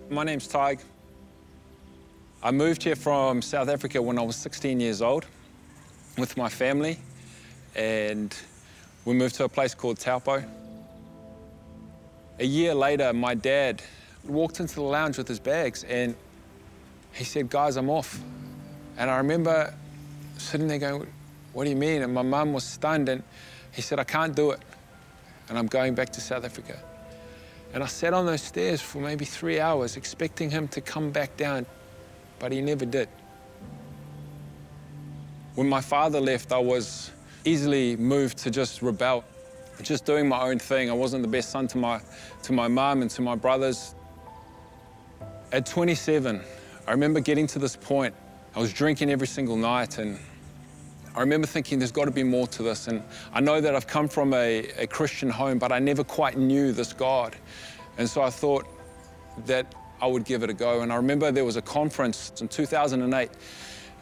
My name's Tyge. I moved here from South Africa when I was 16 years old with my family, and we moved to a place called Taupo. A year later, my dad walked into the lounge with his bags and he said, "Guys, I'm off." And I remember sitting there going, "What do you mean?" And my mum was stunned, and he said, "I can't do it, and I'm going back to South Africa." And I sat on those stairs for maybe 3 hours expecting him to come back down, but he never did. When my father left, I was easily moved to just rebel, just doing my own thing. I wasn't the best son to my mum and to my brothers. At 27, I remember getting to this point. I was drinking every single night, and I remember thinking there's got to be more to this. And I know that I've come from a Christian home, but I never quite knew this God. And so I thought that I would give it a go. And I remember there was a conference in 2008,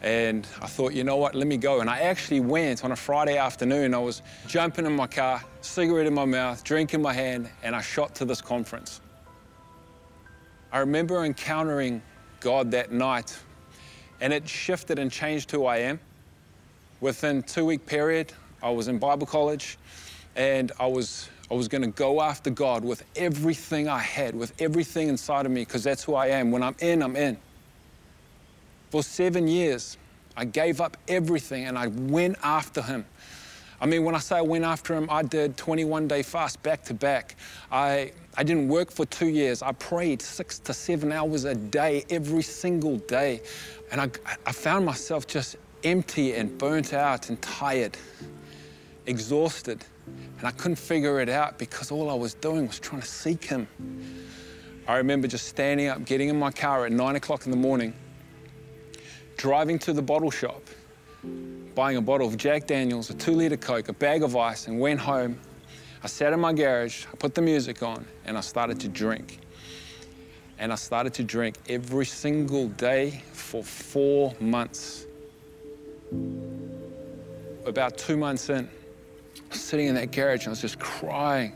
and I thought, you know what, let me go. And I actually went on a Friday afternoon. I was jumping in my car, cigarette in my mouth, drink in my hand, and I shot to this conference. I remember encountering God that night, and it shifted and changed who I am. Within a 2-week period, I was in Bible college, and I was going to go after God with everything I had, with everything inside of me, because that's who I am. When I'm in, I'm in. For 7 years, I gave up everything, and I went after him. I mean, when I say I went after him, I did 21-day fast back to back. I didn't work for 2 years. I prayed 6 to 7 hours a day, every single day. And I found myself just empty and burnt out and tired, exhausted. And I couldn't figure it out because all I was doing was trying to seek him. I remember just standing up, getting in my car at 9 o'clock in the morning, driving to the bottle shop, buying a bottle of Jack Daniels, a 2-liter Coke, a bag of ice, and went home. I sat in my garage, I put the music on, and I started to drink. And I started to drink every single day for 4 months. About 2 months in, I was sitting in that garage and I was just crying.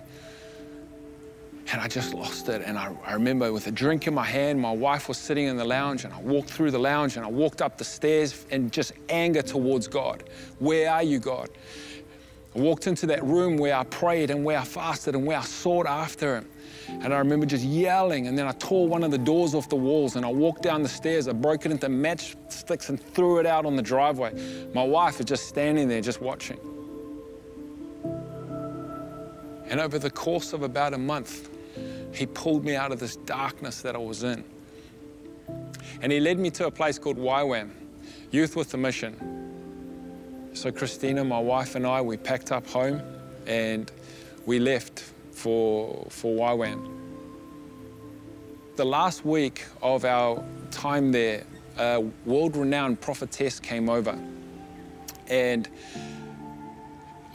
And I just lost it. And I remember with a drink in my hand, my wife was sitting in the lounge, and I walked through the lounge and I walked up the stairs and just anger towards God. Where are you, God? I walked into that room where I prayed and where I fasted and where I sought after him. And I remember just yelling, and then I tore one of the doors off the walls and I walked down the stairs. I broke it into matchsticks and threw it out on the driveway. My wife is just standing there, just watching. And over the course of about a month, he pulled me out of this darkness that I was in. And he led me to a place called YWAM, Youth with a Mission. So Christina, my wife, and I, we packed up home and we left for YWAM. The last week of our time there, a world-renowned prophetess came over. And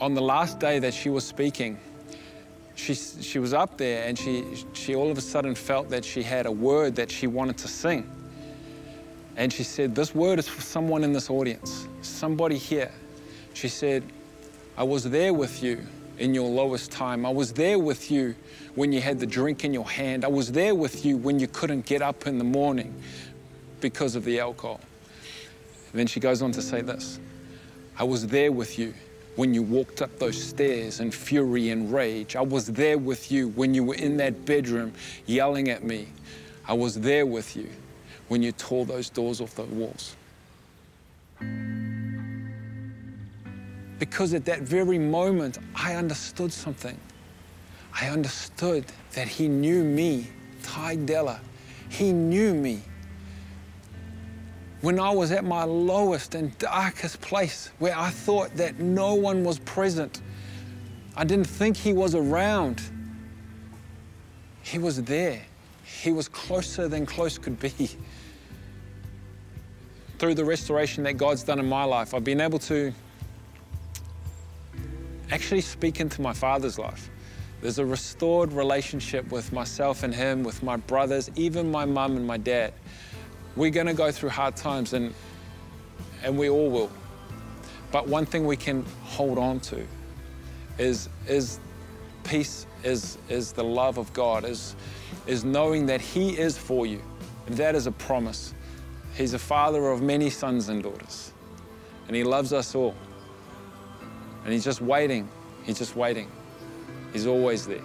on the last day that she was speaking, she was up there, and she all of a sudden felt that she had a word that she wanted to sing. And she said, "This word is for someone in this audience, somebody here." She said, "I was there with you in your lowest time. I was there with you when you had the drink in your hand. I was there with you when you couldn't get up in the morning because of the alcohol." And then she goes on to say this, "I was there with you when you walked up those stairs in fury and rage. I was there with you when you were in that bedroom yelling at me. I was there with you when you tore those doors off the walls." Because at that very moment, I understood something. I understood that he knew me, Tyge Della. He knew me. When I was at my lowest and darkest place, where I thought that no one was present, I didn't think he was around. He was there. He was closer than close could be. Through the restoration that God's done in my life, I've been able to actually speak into my father's life. There's a restored relationship with myself and him, with my brothers, even my mum and my dad. We're going to go through hard times, and we all will. But one thing we can hold on to is peace is the love of God, is knowing that He is for you. And that is a promise. He's a father of many sons and daughters. And He loves us all. And He's just waiting. He's just waiting. He's always there.